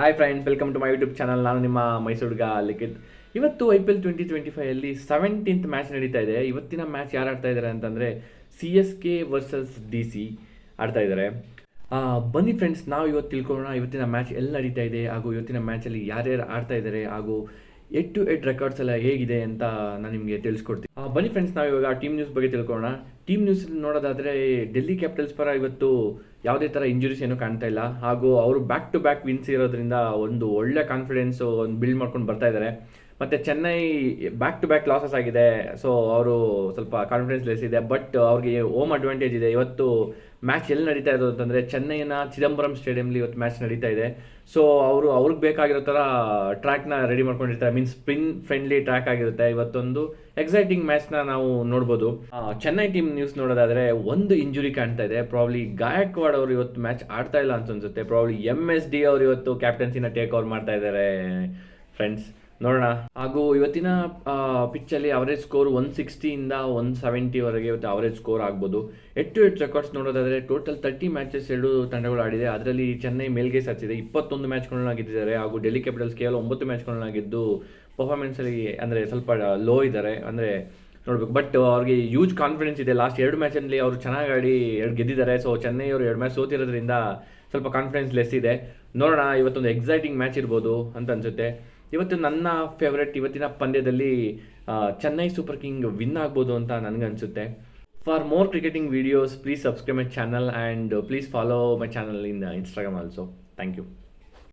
Hi friends, welcome to my YouTube channel. ನಾನು ನಿಮ್ಮ ಮೈಸೂರುಗ ಲಿಖಿತ್. ಇವತ್ತು IPL 2025 17th ಮ್ಯಾಚ್ ನಡೀತಾ ಇದೆ. ಇವತ್ತಿನ ಮ್ಯಾಚ್ ಯಾರು ಆಡ್ತಾ ಇದ್ದಾರೆ ಅಂತಂದರೆ CSK ವರ್ಸಸ್ DC ಆಡ್ತಾ ಇದ್ದಾರೆ. ಬನ್ನಿ ಫ್ರೆಂಡ್ಸ್, ನಾವು ಇವತ್ತು ತಿಳ್ಕೊಳ್ಳೋಣ ಇವತ್ತಿನ ಮ್ಯಾಚ್ ಎಲ್ಲಿ ನಡೀತಾ ಇದೆ, ಹಾಗೂ ಇವತ್ತಿನ ಮ್ಯಾಚಲ್ಲಿ ಯಾರ್ಯಾರು ಆಡ್ತಾ ಇದ್ದಾರೆ, ಹಾಗೂ 8-8 ರೆಕಾರ್ಡ್ಸ್ ಎಲ್ಲ ಹೇಗಿದೆ ಅಂತ ನಾನು ನಿಮಗೆ ತಿಳಿಸ್ಕೊಡ್ತೀನಿ. ಬನ್ನಿ ಫ್ರೆಂಡ್ಸ್, ನಾವು ಇವಾಗ ಟೀಮ್ ನ್ಯೂಸ್ ಬಗ್ಗೆ ತಿಳ್ಕೊಳ್ಳೋಣ. ಟೀಮ್ ನ್ಯೂಸ್ ನೋಡೋದಾದರೆ ಡೆಲ್ಲಿ ಕ್ಯಾಪಿಟಲ್ಸ್ ಪರ ಇವತ್ತು ಯಾವುದೇ ಥರ ಇಂಜುರೀಸ್ ಏನೂ ಕಾಣ್ತಾ ಇಲ್ಲ, ಹಾಗೂ ಅವರು ಬ್ಯಾಕ್ ಟು ಬ್ಯಾಕ್ ವಿನ್ಸ್ ಇರೋದ್ರಿಂದ ಒಂದು ಒಳ್ಳೆ ಕಾನ್ಫಿಡೆನ್ಸು ಒಂದು ಬಿಲ್ಡ್ ಮಾಡ್ಕೊಂಡು ಬರ್ತಾ ಇದ್ದಾರೆ. ಮತ್ತು Chennai back to back losses ಆಗಿದೆ, ಸೊ ಅವರು ಸ್ವಲ್ಪ ಕಾನ್ಫಿಡೆನ್ಸ್ ಲೆಸ್ ಇದೆ. ಬಟ್ ಅವ್ರಿಗೆ ಹೋಮ್ ಅಡ್ವಾಂಟೇಜ್ ಇದೆ. ಇವತ್ತು ಮ್ಯಾಚ್ ಎಲ್ಲಿ ನಡೀತಾ ಇರೋದು ಅಂತಂದರೆ ಚೆನ್ನೈನ ಚಿದಂಬರಂ ಸ್ಟೇಡಿಯಂಲಿ ಇವತ್ತು ಮ್ಯಾಚ್ ನಡೀತಾ ಇದೆ. ಸೊ ಅವ್ರಿಗೆ ಬೇಕಾಗಿರೋ ಥರ ಟ್ರ್ಯಾಕ್ನ ರೆಡಿ ಮಾಡ್ಕೊಂಡಿರ್ತಾರೆ, ಮೀನ್ಸ್ ಸ್ಪಿನ್ ಫ್ರೆಂಡ್ಲಿ ಟ್ರ್ಯಾಕ್ ಆಗಿರುತ್ತೆ. ಇವತ್ತೊಂದು ಎಕ್ಸೈಟಿಂಗ್ ಮ್ಯಾಚ್ನ ನಾವು ನೋಡ್ಬೋದು. ಚೆನ್ನೈ ಟೀಮ್ ನ್ಯೂಸ್ ನೋಡೋದಾದರೆ ಒಂದು ಇಂಜುರಿ ಕಾಣ್ತಾ ಇದೆ. ಪ್ರಾಬ್ಲಿ ಗಾಯಕ್ವಾಡ್ ಅವರು ಇವತ್ತು ಮ್ಯಾಚ್ ಆಡ್ತಾ ಇಲ್ಲ ಅಂತ ಅನ್ಸುತ್ತೆ. ಪ್ರಾಬ್ಲಿ MSD ಅವರು ಇವತ್ತು ಕ್ಯಾಪ್ಟನ್ಸಿನ ಟೇಕ್ ಓವರ್ ಮಾಡ್ತಾ ಇದ್ದಾರೆ ಫ್ರೆಂಡ್ಸ್, ನೋಡೋಣ. ಹಾಗೂ ಇವತ್ತಿನ ಪಿಚ್ಚಲ್ಲಿ ಅವರೇಜ್ ಸ್ಕೋರ್ 160ಇಂದ 170ವರೆಗೆ ಇವತ್ತು ಅವರೇಜ್ ಸ್ಕೋರ್ ಆಗ್ಬೋದು. 8-8 ರೆಕಾರ್ಡ್ಸ್ ನೋಡೋದಾದರೆ ಟೋಟಲ್ 30 ಮ್ಯಾಚಸ್ ಎರಡು ತಂಡಗಳು ಆಡಿದೆ. ಅದರಲ್ಲಿ ಚೆನ್ನೈ ಮೇಲ್ಗೆ ಸಾಧಿಸಿದೆ, 21 ಮ್ಯಾಚ್ಗಳನ್ನ ಗೆದ್ದಿದ್ದಾರೆ. ಹಾಗೂ ಡೆಲ್ಲಿ ಕ್ಯಾಪಿಟಲ್ಸ್ ಕೇವಲ 9 ಮ್ಯಾಚ್ಗಳನ್ನ ಗೆದ್ದು ಪರ್ಫಾರ್ಮೆನ್ಸಲ್ಲಿ ಅಂದರೆ ಸ್ವಲ್ಪ ಲೋ ಇದ್ದಾರೆ ಅಂದರೆ ನೋಡ್ಬೇಕು. ಬಟ್ ಅವ್ರಿಗೆ ಯೂಜ್ ಕಾನ್ಫಿಡೆನ್ಸ್ ಇದೆ. ಲಾಸ್ಟ್ 2 ಮ್ಯಾಚಲ್ಲಿ ಅವರು ಚೆನ್ನಾಗಿ ಆಡಿ 2 ಗೆದ್ದಿದ್ದಾರೆ. ಸೊ ಚೆನ್ನೈ ಅವರು 2 ಮ್ಯಾಚ್ ಸೋತಿರೋದ್ರಿಂದ ಸ್ವಲ್ಪ ಕಾನ್ಫಿಡೆನ್ಸ್ ಲೆಸ್ ಇದೆ. ನೋಡೋಣ, ಇವತ್ತೊಂದು ಎಕ್ಸೈಟಿಂಗ್ ಮ್ಯಾಚ್ ಇರ್ಬೋದು ಅಂತ ಅನ್ಸುತ್ತೆ. ಇವತ್ತು ನನ್ನ ಫೇವ್ರೆಟ್ ಇವತ್ತಿನ ಪಂದ್ಯದಲ್ಲಿ ಚೆನ್ನೈ ಸೂಪರ್ ಕಿಂಗ್ ವಿನ್ ಆಗ್ಬೋದು ಅಂತ ನನಗನ್ಸುತ್ತೆ. For more cricketing videos please subscribe my channel and please follow my channel in Instagram also. Thank you.